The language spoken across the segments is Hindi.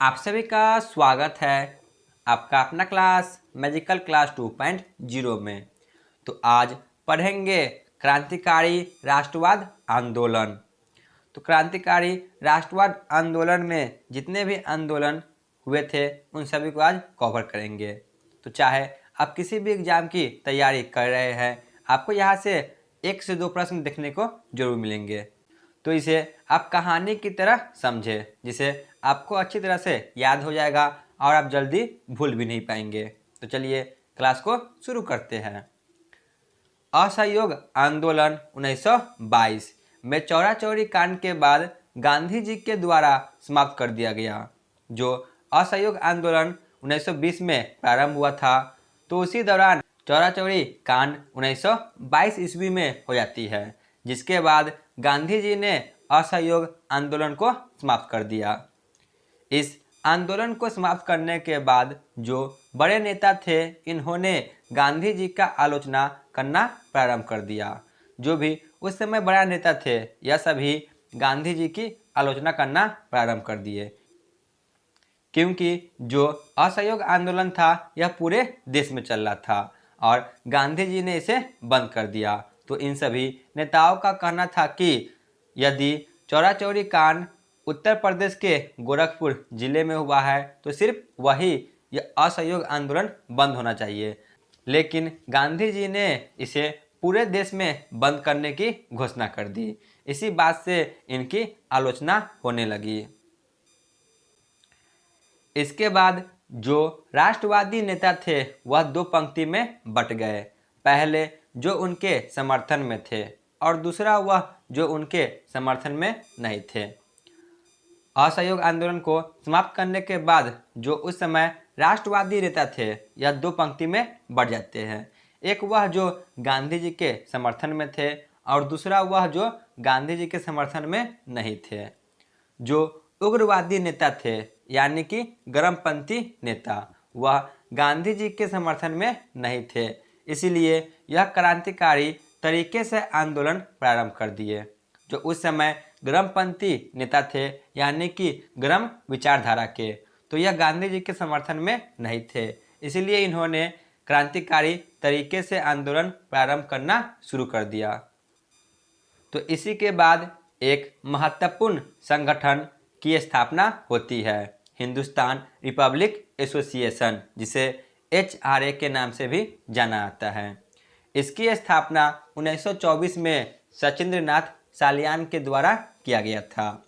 आप सभी का स्वागत है आपका अपना क्लास मैजिकल क्लास 2.0 में। तो आज पढ़ेंगे क्रांतिकारी राष्ट्रवाद आंदोलन। तो क्रांतिकारी राष्ट्रवाद आंदोलन में जितने भी आंदोलन हुए थे उन सभी को आज कवर करेंगे। तो चाहे आप किसी भी एग्जाम की तैयारी कर रहे हैं, आपको यहाँ से 1 से 2 प्रश्न देखने को जरूर मिलेंगे। तो इसे आप कहानी की तरह समझें, जिसे आपको अच्छी तरह से याद हो जाएगा और आप जल्दी भूल भी नहीं पाएंगे। तो चलिए क्लास को शुरू करते हैं। असहयोग आंदोलन 1922 में चौरा चौरी कांड के बाद गांधी जी के द्वारा समाप्त कर दिया गया। जो असहयोग आंदोलन 1920 में प्रारंभ हुआ था, तो उसी दौरान चौरा चौरी कांड 1922 ईस्वी में हो जाती है, जिसके बाद गांधी जी ने असहयोग आंदोलन को समाप्त कर दिया। इस आंदोलन को समाप्त करने के बाद जो बड़े नेता थे, इन्होंने गांधी जी का आलोचना करना प्रारंभ कर दिया। जो भी उस समय बड़ा नेता थे, यह सभी गांधी जी की आलोचना करना प्रारंभ कर दिए, क्योंकि जो असहयोग आंदोलन था यह पूरे देश में चल रहा था और गांधी जी ने इसे बंद कर दिया। तो इन सभी नेताओं का कहना था कि यदि चौरा चौरी कांड उत्तर प्रदेश के गोरखपुर जिले में हुआ है, तो सिर्फ वही यह असहयोग आंदोलन बंद होना चाहिए। लेकिन गांधी जी ने इसे पूरे देश में बंद करने की घोषणा कर दी। इसी बात से इनकी आलोचना होने लगी। इसके बाद जो राष्ट्रवादी नेता थे वह दो पंक्ति में बट गए। पहले जो उनके समर्थन में थे और दूसरा वह जो उनके समर्थन में नहीं थे। असहयोग आंदोलन को समाप्त करने के बाद जो उस समय राष्ट्रवादी नेता थे, यह दो पंक्ति में बढ़ जाते हैं। एक वह जो गांधी जी के समर्थन में थे और दूसरा वह जो गांधी जी के समर्थन में नहीं थे। जो उग्रवादी नेता थे, यानी कि गर्मपंथी नेता, वह गांधी जी के समर्थन में नहीं थे, इसीलिए यह क्रांतिकारी तरीके से आंदोलन प्रारंभ कर दिए। जो उस समय गर्मपंथी नेता थे, यानी कि गर्म विचारधारा के, तो यह गांधी जी के समर्थन में नहीं थे, इसीलिए इन्होंने क्रांतिकारी तरीके से आंदोलन प्रारंभ करना शुरू कर दिया। तो इसी के बाद एक महत्वपूर्ण संगठन की स्थापना होती है, हिंदुस्तान रिपब्लिक एसोसिएशन, जिसे HRA के नाम से भी जाना आता है। इसकी स्थापना 1924 में सचिंद्र नाथ सालियान के द्वारा किया गया था।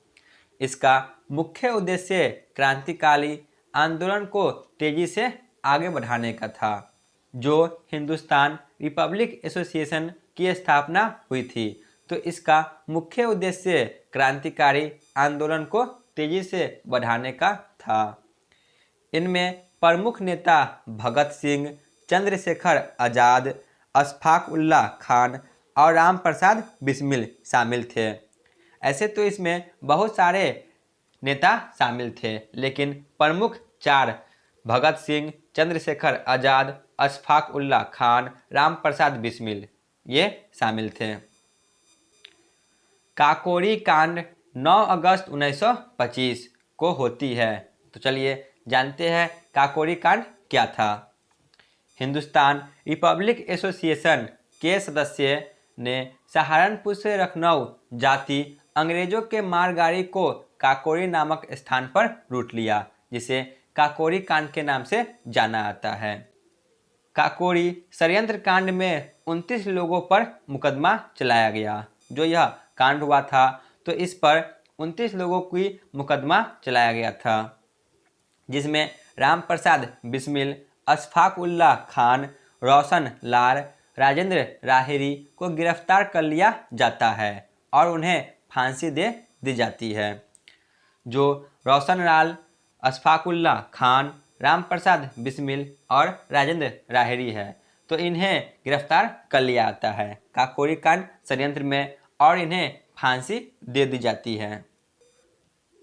इसका मुख्य उद्देश्य क्रांतिकारी आंदोलन को तेजी से आगे बढ़ाने का था। जो हिंदुस्तान रिपब्लिक एसोसिएशन की स्थापना हुई थी, तो इसका मुख्य उद्देश्य क्रांतिकारी आंदोलन को तेजी से बढ़ाने का था। इनमें प्रमुख नेता भगत सिंह, चंद्रशेखर आजाद, अशफाक उल्लाह खान और राम प्रसाद बिस्मिल शामिल थे। ऐसे तो इसमें बहुत सारे नेता शामिल थे, लेकिन प्रमुख चार भगत सिंह, चंद्रशेखर आजाद, अशफाक उल्लाह खान, राम प्रसाद बिस्मिल, ये शामिल थे। काकोरी कांड 9 अगस्त 1925 को होती है। तो चलिए जानते हैं काकोरी कांड क्या था। हिंदुस्तान रिपब्लिक एसोसिएशन के सदस्य ने सहारनपुर से लखनऊ जाती अंग्रेजों के मालगाड़ी को काकोरी नामक स्थान पर लूट लिया, जिसे काकोरी कांड के नाम से जाना आता है। काकोरी षड्यंत्र कांड में 29 लोगों पर मुकदमा चलाया गया। जो यह कांड हुआ था, तो इस पर 29 लोगों की मुकदमा चलाया गया था, जिसमें राम प्रसाद बिस्मिल, अशफाक उल्लाह खान, रोशन लाल, राजेंद्र राहेरी को गिरफ्तार कर लिया जाता है और उन्हें फांसी दे दी जाती है। जो रोशन लाल, अशफाक उल्लाह खान, राम प्रसाद बिस्मिल और राजेंद्र राहेरी है, तो इन्हें गिरफ्तार कर लिया जाता है काकोरी कांड षड्यंत्र में और इन्हें फांसी दे दी जाती है।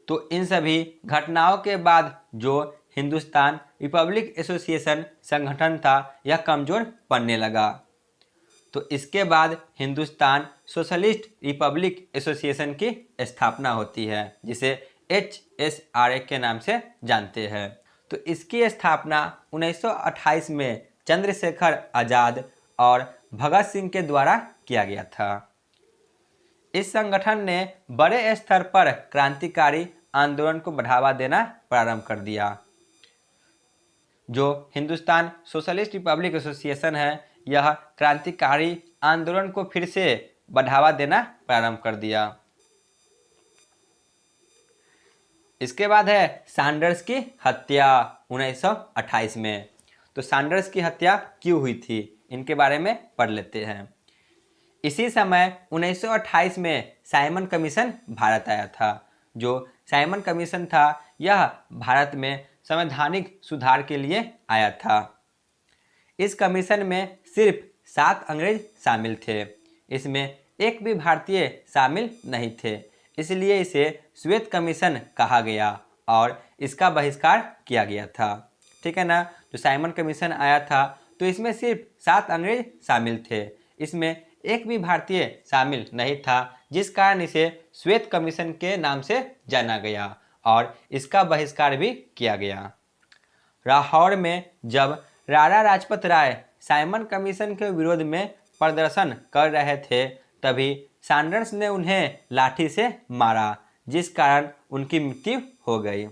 तो इन सभी घटनाओं के बाद जो हिंदुस्तान रिपब्लिक एसोसिएशन संगठन था, यह कमजोर पड़ने लगा। तो इसके बाद हिंदुस्तान सोशलिस्ट रिपब्लिक एसोसिएशन की स्थापना होती है, जिसे HSRA के नाम से जानते हैं। तो इसकी स्थापना 1928 में चंद्रशेखर आज़ाद और भगत सिंह के द्वारा किया गया था। इस संगठन ने बड़े स्तर पर क्रांतिकारी आंदोलन को बढ़ावा देना प्रारंभ कर दिया। जो हिंदुस्तान सोशलिस्ट रिपब्लिक एसोसिएशन है, यह क्रांतिकारी आंदोलन को फिर से बढ़ावा देना प्रारंभ कर दिया। इसके बाद है सैंडर्स की हत्या 1928 में। तो सैंडर्स की हत्या क्यों हुई थी, इनके बारे में पढ़ लेते हैं। इसी समय 1928 में साइमन कमीशन भारत आया था। जो साइमन कमीशन था, यह भारत में संवैधानिक सुधार के लिए आया था। इस कमीशन में सिर्फ 7 अंग्रेज शामिल थे। इसमें एक भी भारतीय शामिल नहीं थे, इसलिए इसे श्वेत कमीशन कहा गया और इसका बहिष्कार किया गया था। ठीक है ना। जो साइमन कमीशन आया था, तो इसमें सिर्फ 7 अंग्रेज शामिल थे, इसमें एक भी भारतीय शामिल नहीं था, जिस कारण इसे श्वेत कमीशन के नाम से जाना गया और इसका बहिष्कार भी किया गया। लाहौर में जब लाला लाजपत राय साइमन कमीशन के विरोध में प्रदर्शन कर रहे थे, तभी सैंडर्स ने उन्हें लाठी से मारा, जिस कारण उनकी मृत्यु हो गई।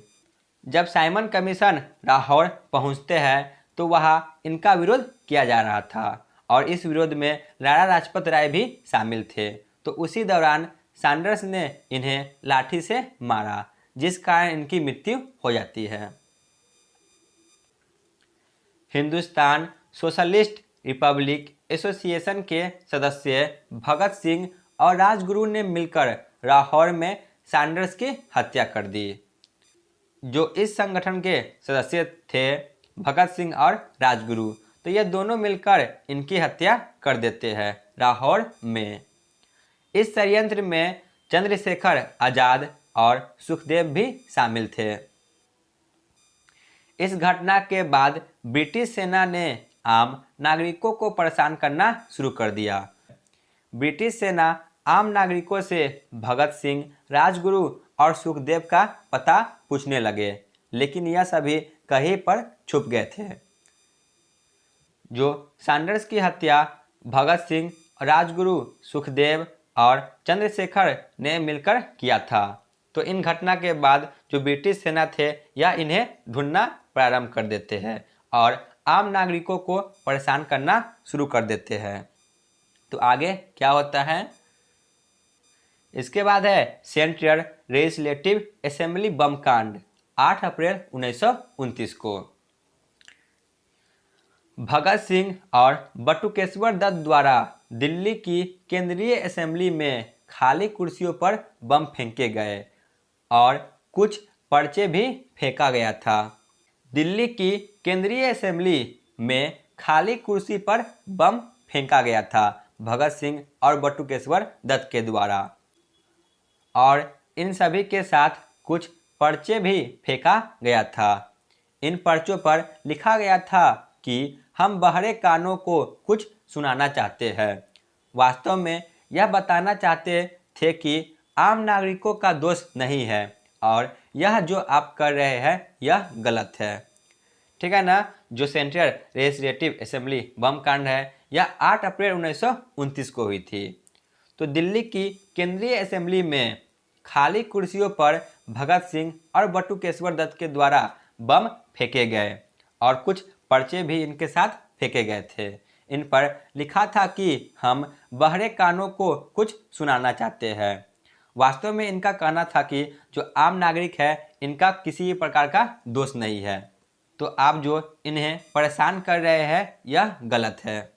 जब साइमन कमीशन लाहौर पहुंचते हैं, तो वहां इनका विरोध किया जा रहा था और इस विरोध में लाला लाजपत राय भी शामिल थे। तो उसी दौरान सैंडर्स ने इन्हें लाठी से मारा, जिस कारण इनकी मृत्यु हो जाती है। हिंदुस्तान सोशलिस्ट रिपब्लिक एसोसिएशन के सदस्य भगत सिंह और राजगुरु ने मिलकर लाहौर में सैंडर्स की हत्या कर दी। जो इस संगठन के सदस्य थे, भगत सिंह और राजगुरु, तो ये दोनों मिलकर इनकी हत्या कर देते हैं लाहौर में। इस षड्यंत्र में चंद्रशेखर आज़ाद और सुखदेव भी शामिल थे। इस घटना के बाद ब्रिटिश सेना ने आम नागरिकों को परेशान करना शुरू कर दिया। ब्रिटिश सेना आम नागरिकों से भगत सिंह, राजगुरु और सुखदेव का पता पूछने लगे, लेकिन यह सभी कहीं पर छुप गए थे। जो सैंडर्स की हत्या भगत सिंह, राजगुरु, सुखदेव और चंद्रशेखर ने मिलकर किया था। तो इन घटना के बाद जो ब्रिटिश सेना थे, यह इन्हें ढूंढना प्रारंभ कर देते हैं और आम नागरिकों को परेशान करना शुरू कर देते हैं। तो आगे क्या होता है? इसके बाद है सेंट्रल लेजिस्लेटिव असेंबली बम कांड 8 अप्रैल 1929 को। भगत सिंह और बटुकेश्वर दत्त द्वारा दिल्ली की केंद्रीय असेंबली में खाली कुर्सियों पर बम फेंके गए और कुछ पर्चे भी फेंका गया था। दिल्ली की केंद्रीय असेंबली में खाली कुर्सी पर बम फेंका गया था भगत सिंह और बटुकेश्वर दत्त के द्वारा, और इन सभी के साथ कुछ पर्चे भी फेंका गया था। इन पर्चों पर लिखा गया था कि हम बहरे कानों को कुछ सुनाना चाहते हैं। वास्तव में यह बताना चाहते थे कि आम नागरिकों का दोष नहीं है और यह जो आप कर रहे हैं यह गलत है। ठीक है ना। जो सेंट्रल लेजिस्लेटिव असेंबली बम कांड है, यह 8 अप्रैल 1929 को हुई थी। तो दिल्ली की केंद्रीय असेंबली में खाली कुर्सियों पर भगत सिंह और बटुकेश्वर दत्त के द्वारा बम फेंके गए और कुछ पर्चे भी इनके साथ फेंके गए थे। इन पर लिखा था कि हम बहरे कानों को कुछ सुनाना चाहते हैं। वास्तव में इनका कहना था कि जो आम नागरिक है, इनका किसी भी प्रकार का दोष नहीं है, तो आप जो इन्हें परेशान कर रहे हैं यह गलत है।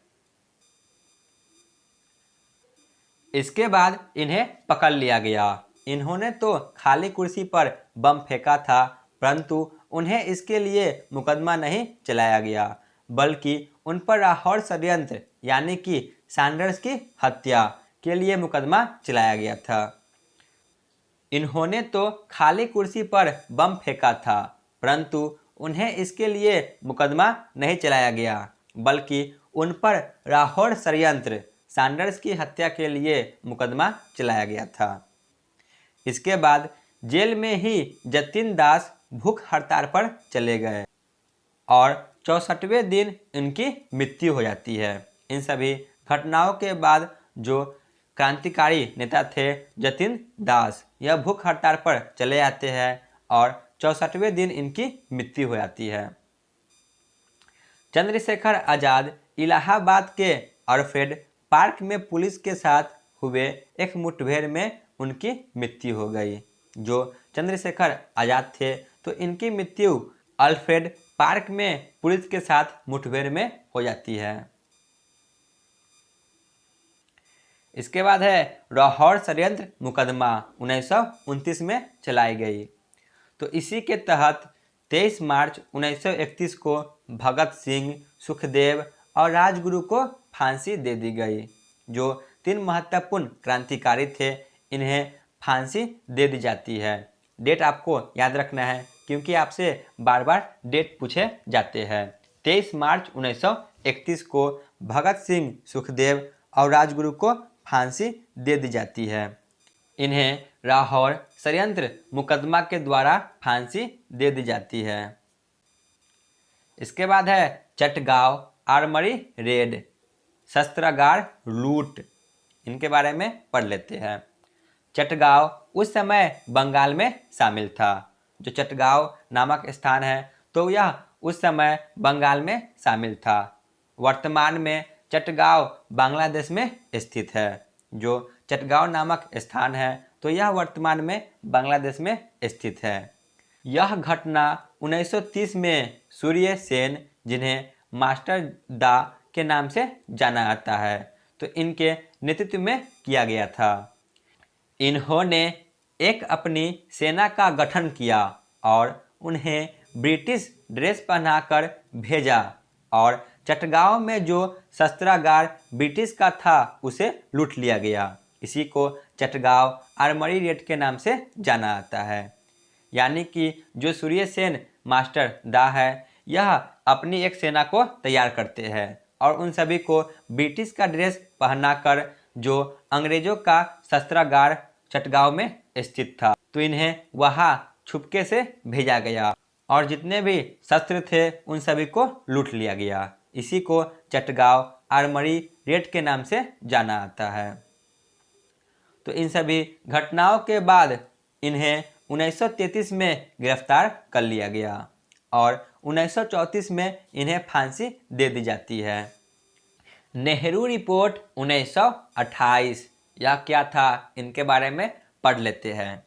इसके बाद इन्हें पकड़ लिया गया। इन्होंने तो खाली कुर्सी पर बम फेंका था, परंतु उन्हें इसके लिए मुकदमा नहीं चलाया गया, बल्कि उन पर लाहौर षड्यंत्र यानी कि सैंडर्स की हत्या के लिए मुकदमा चलाया गया था। इन्होंने तो खाली कुर्सी पर बम फेंका था, परंतु उन्हें इसके लिए मुकदमा नहीं चलाया गया, बल्कि उन पर लाहौर षड्यंत्र सैंडर्स की हत्या के लिए मुकदमा चलाया गया था। इसके बाद जेल में ही जतिन दास भूख हड़ताल पर चले गए और 64वें दिन इनकी मृत्यु हो जाती है। इन सभी घटनाओं के बाद जो क्रांतिकारी नेता थे जतिन दास, यह भूख हड़ताल पर चले जाते हैं और 64वें दिन इनकी मृत्यु हो जाती है। चंद्रशेखर आज़ाद इलाहाबाद के ऑर्फेड पार्क में पुलिस के साथ हुए एक मुठभेड़ में उनकी मृत्यु हो गई। जो चंद्रशेखर आज़ाद थे तो इनकी मृत्यु ऑर्फेड पार्क में पुलिस के साथ मुठभेड़ में हो जाती है। इसके बाद है लाहौर षड्यंत्र मुकदमा 1929 में चलाई गई। तो इसी के तहत 23 मार्च 1931 को भगत सिंह, सुखदेव और राजगुरु को फांसी दे दी गई। जो 3 महत्वपूर्ण क्रांतिकारी थे इन्हें फांसी दे दी जाती है। डेट आपको याद रखना है क्योंकि आपसे बार बार डेट पूछे जाते हैं। 23 मार्च 1931 को भगत सिंह, सुखदेव और राजगुरु को फांसी दे दी जाती है। इन्हें लाहौर षड्यंत्र मुकदमा के द्वारा फांसी दे दी जाती है। इसके बाद है चटगांव आर्मरी रेड, शस्त्रागार लूट। इनके बारे में पढ़ लेते हैं। चटगांव उस समय बंगाल में शामिल था। जो चटगांव नामक स्थान है तो यह उस समय बंगाल में शामिल था। वर्तमान में चटगांव बांग्लादेश में स्थित है। जो चटगांव नामक स्थान है तो यह वर्तमान में बांग्लादेश में स्थित है। यह घटना 1930 में सूर्य सेन, जिन्हें मास्टर दा के नाम से जाना जाता है, तो इनके नेतृत्व में किया गया था। इन्होंने एक अपनी सेना का गठन किया और उन्हें ब्रिटिश ड्रेस पहनाकर भेजा और चटगांव में जो शस्त्रागार ब्रिटिश का था उसे लूट लिया गया। इसी को चटगांव आर्मरी रेड के नाम से जाना जाता है। यानी कि जो सूर्य सेन मास्टर दा है यह अपनी एक सेना को तैयार करते हैं और उन सभी को ब्रिटिश का ड्रेस पहनाकर जो अंग्रेजों का शस्त्रागार चटगांव में स्थित था तो इन्हें वहां छुपके से भेजा गया और जितने भी शस्त्र थे उन सभी को लूट लिया गया। इसी को चटगांव आर्मरी रेड के नाम से जाना जाता है। तो इन सभी घटनाओं के बाद इन्हें 1933 में गिरफ्तार कर लिया गया और 1934 में इन्हें फांसी दे दी जाती है। नेहरू रिपोर्ट 1928, यह क्या था इनके बारे में पढ़ लेते हैं।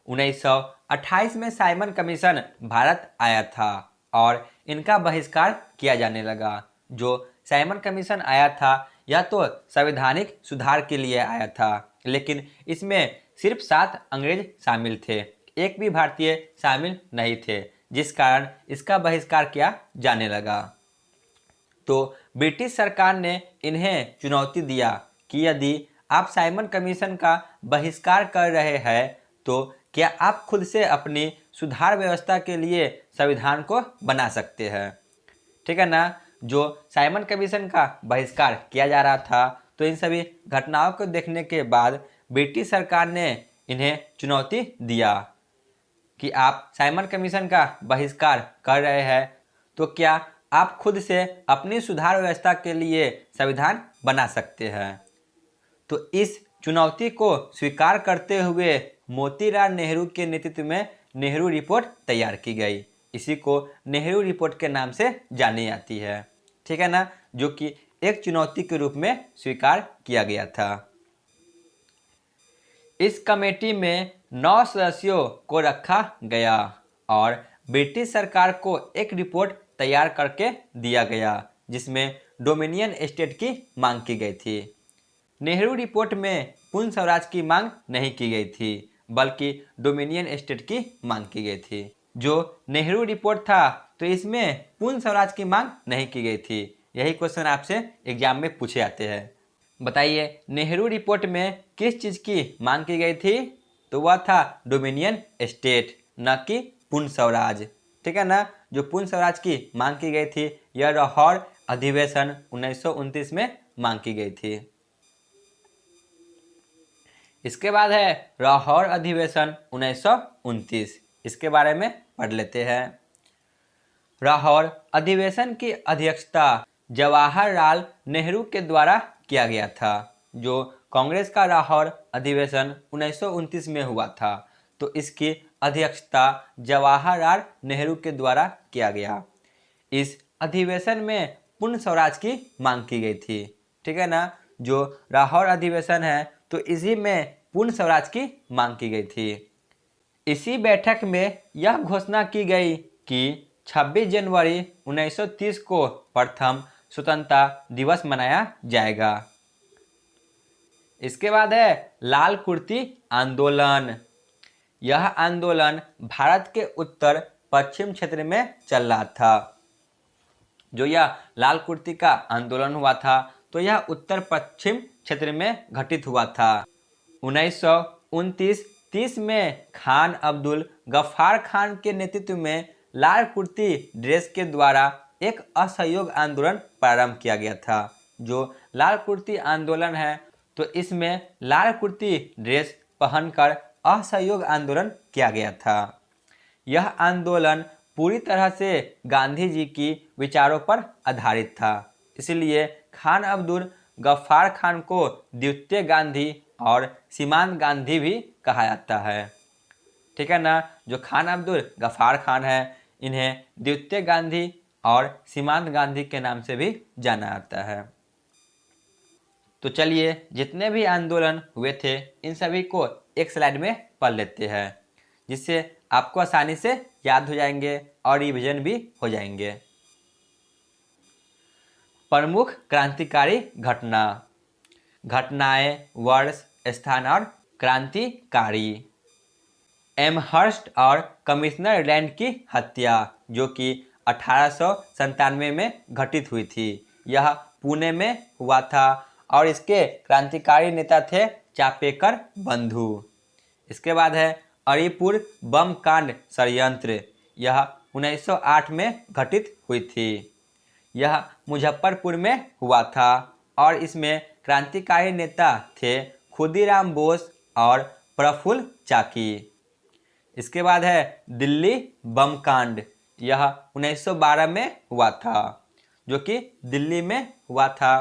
1928 में साइमन कमीशन भारत आया था और इनका बहिष्कार किया जाने लगा। जो साइमन कमीशन आया था यह तो संवैधानिक सुधार के लिए आया था, लेकिन इसमें सिर्फ 7 अंग्रेज शामिल थे, एक भी भारतीय शामिल नहीं थे, जिस कारण इसका बहिष्कार किया जाने लगा। तो ब्रिटिश सरकार ने इन्हें चुनौती दिया कि यदि आप साइमन कमीशन का बहिष्कार कर रहे हैं तो क्या आप खुद से अपनी सुधार व्यवस्था के लिए संविधान को बना सकते हैं। ठीक है ना। जो साइमन कमीशन का बहिष्कार किया जा रहा था तो इन सभी घटनाओं को देखने के बाद ब्रिटिश सरकार ने इन्हें चुनौती दिया कि आप साइमन कमीशन का बहिष्कार कर रहे हैं तो क्या आप खुद से अपनी सुधार व्यवस्था के लिए संविधान बना सकते हैं। तो इस चुनौती को स्वीकार करते हुए मोतीलाल नेहरू के नेतृत्व में नेहरू रिपोर्ट तैयार की गई। इसी को नेहरू रिपोर्ट के नाम से जानी जाती है। ठीक है ना, जो कि एक चुनौती के रूप में स्वीकार किया गया था। इस कमेटी में 9 सदस्यों को रखा गया और ब्रिटिश सरकार को एक रिपोर्ट तैयार करके दिया गया जिसमें डोमिनियन स्टेट की मांग की गई थी। नेहरू रिपोर्ट में पूर्ण स्वराज की मांग नहीं की गई थी बल्कि डोमिनियन स्टेट की मांग की गई थी। जो नेहरू रिपोर्ट था तो इसमें पूर्ण स्वराज की मांग नहीं की गई थी। यही क्वेश्चन आपसे एग्जाम में पूछे जाते हैं। बताइए नेहरू रिपोर्ट में किस चीज़ की मांग की गई थी, तो वह था डोमिनियन स्टेट, न कि पूर्ण स्वराज। ठीक है ना। जो पूर्ण स्वराज की मांग की गई थी यह लाहौर अधिवेशन 1929 में मांग की गई थी। इसके बाद है लाहौर अधिवेशन 1929। इसके बारे में पढ़ लेते हैं। लाहौर अधिवेशन की अध्यक्षता जवाहरलाल नेहरू के द्वारा किया गया था। जो कांग्रेस का लाहौर अधिवेशन 1929 में हुआ था, तो इसकी अध्यक्षता जवाहरलाल नेहरू के द्वारा किया गया। इस अधिवेशन में पूर्ण स्वराज की मांग की गई थी। ठीक है ना, जो लाहौर अधिवेशन है तो इसी में पूर्ण स्वराज की मांग की गई थी। इसी बैठक में यह घोषणा की गई कि 26 जनवरी 1930 को प्रथम स्वतंत्रता दिवस मनाया जाएगा। इसके बाद है लाल कुर्ती आंदोलन। यह आंदोलन भारत के उत्तर पश्चिम क्षेत्र में चल रहा था। जो यह लाल कुर्ती का आंदोलन हुआ था तो यह उत्तर पश्चिम क्षेत्र में घटित हुआ था। 1929-30 में खान अब्दुल गफ्फार खान के नेतृत्व में लाल कुर्ती ड्रेस के द्वारा एक असहयोग आंदोलन प्रारंभ किया गया था। जो लाल कुर्ती आंदोलन है तो इसमें लाल कुर्ती ड्रेस पहनकर असहयोग आंदोलन किया गया था। यह आंदोलन पूरी तरह से गांधी जी की विचारों पर आधारित था, इसलिए खान अब्दुल गफ्फार खान को द्वितीय गांधी और सीमांत गांधी भी कहा जाता है। ठीक है ना, जो खान अब्दुल गफ्फार खान है इन्हें द्वितीय गांधी और सीमांत गांधी के नाम से भी जाना जाता है। तो चलिए जितने भी आंदोलन हुए थे इन सभी को एक स्लाइड में पढ़ लेते हैं, जिससे आपको आसानी से याद हो जाएंगे और रिवीजन भी हो जाएंगे। प्रमुख क्रांतिकारी घटनाएं, वर्ष, स्थान और क्रांतिकारी। एमहर्स्ट और कमिश्नर लैंड की हत्या, जो कि 1897 में घटित हुई थी, यह पुणे में हुआ था और इसके क्रांतिकारी नेता थे चापेकर बंधु। इसके बाद है अलीपुर बम कांड षड्यंत्र, यह 1908 में घटित हुई थी। यह मुजफ्फरपुर में हुआ था और इसमें क्रांतिकारी नेता थे खुदीराम बोस और प्रफुल्ल चाकी। इसके बाद है दिल्ली बम कांड, यह 1912 में हुआ था, जो कि दिल्ली में हुआ था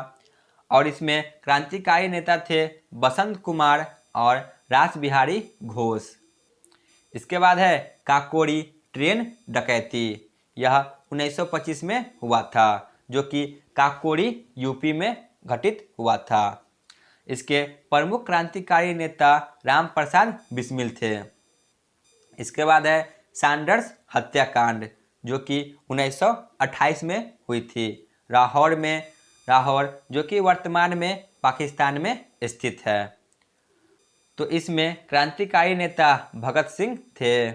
और इसमें क्रांतिकारी नेता थे बसंत कुमार और रासबिहारी घोष। इसके बाद है काकोरी ट्रेन डकैती, यह 1925 में हुआ था, जो कि काकोरी यूपी में घटित हुआ था। इसके प्रमुख क्रांतिकारी नेता राम प्रसाद बिस्मिल थे। इसके बाद है सैंडर्स हत्याकांड, जो कि 1928 में हुई थी लाहौर, जो कि वर्तमान में पाकिस्तान में स्थित है। तो इसमें क्रांतिकारी नेता भगत सिंह थे।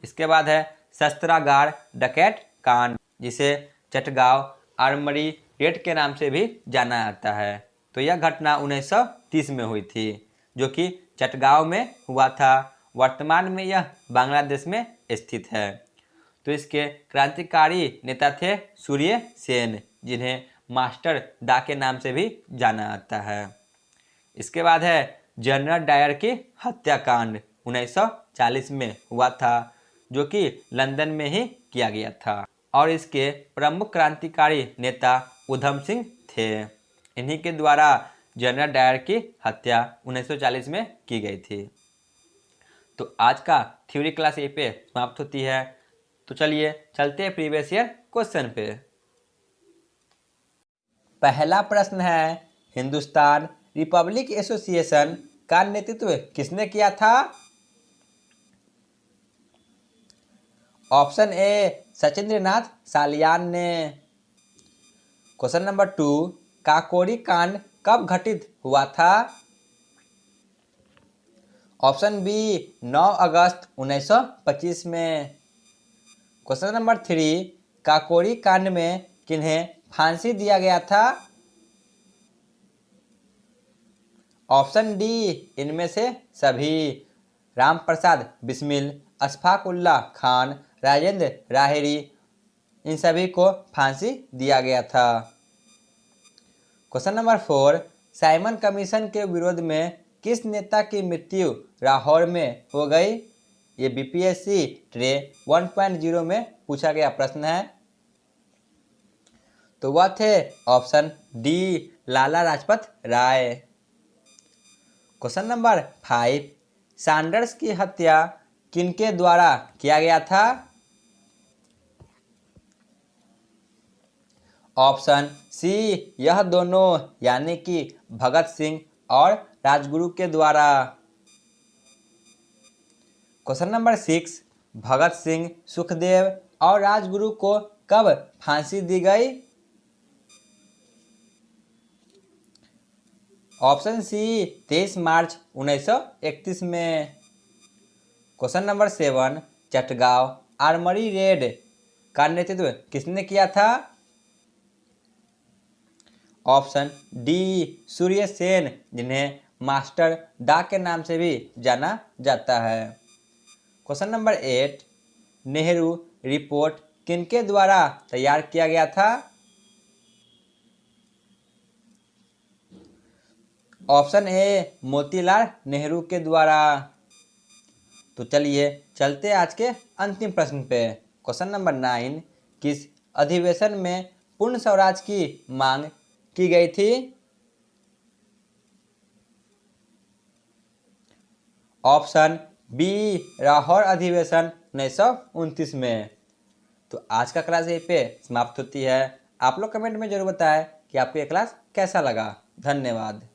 इसके बाद है शस्त्रागार डकैत कांड, जिसे चटगांव आर्मरी रेड के नाम से भी जाना जाता है। तो यह घटना 1930 में हुई थी, जो कि चटगांव में हुआ था। वर्तमान में यह बांग्लादेश में स्थित है। तो इसके क्रांतिकारी नेता थे सूर्य सेन, जिन्हें मास्टर दा के नाम से भी जाना जाता है। इसके बाद है जनरल डायर की हत्याकांड 1940 में हुआ था, जो कि लंदन में ही किया गया था और इसके प्रमुख क्रांतिकारी नेता उधम सिंह थे। इन्हीं के द्वारा जनरल डायर की हत्या 1940 में की गई थी। तो आज का थ्योरी क्लास यहीं पे समाप्त होती है। तो चलिए चलते हैं प्रीवियस ईयर क्वेश्चन पे। पहला प्रश्न है, हिंदुस्तान रिपब्लिक एसोसिएशन का नेतृत्व किसने किया था? ऑप्शन ए सचिंद्रनाथ सालियान ने। क्वेश्चन नंबर 2, काकोरी कांड कब घटित हुआ था? ऑप्शन बी 9 अगस्त 1925 में। क्वेश्चन नंबर 3, काकोरी कांड में किन्हें फांसी दिया गया था? ऑप्शन डी इनमें से सभी, राम प्रसाद बिस्मिल, अशफाक उल्लाह खान, राजेंद्र राहेरी, इन सभी को फांसी दिया गया था। क्वेश्चन नंबर 4, साइमन कमीशन के विरोध में किस नेता की मृत्यु लाहौर में हो गई? ये बीपीएससी ट्रे 1.0 में पूछा गया प्रश्न है। तो वह थे option D Lala Lajpat Rai. Question number 5, Sanders की हत्या किनके द्वारा किया गया था? ऑप्शन सी यह दोनों यानी कि भगत सिंह और राजगुरु के द्वारा। क्वेश्चन नंबर 6, भगत सिंह, सुखदेव और राजगुरु को कब फांसी दी गई? ऑप्शन सी 23 मार्च 1931 में। Question number 7, Chittagong armoury raid का नेतृत्व किसने किया था? ऑप्शन डी सूर्य सेन, जिन्हें मास्टर डा के नाम से भी जाना जाता है। क्वेश्चन नंबर 8, नेहरू रिपोर्ट किनके द्वारा तैयार किया गया था? ऑप्शन ए मोतीलाल नेहरू के द्वारा। तो चलिए चलते आज के अंतिम प्रश्न पे। क्वेश्चन नंबर 9, किस अधिवेशन में पूर्ण स्वराज की मांग की गई थी? ऑप्शन बी लाहौर अधिवेशन 1929 में। तो आज का क्लास यहीं पे समाप्त होती है। आप लोग कमेंट में जरूर बताएं कि आपको ये क्लास कैसा लगा। धन्यवाद।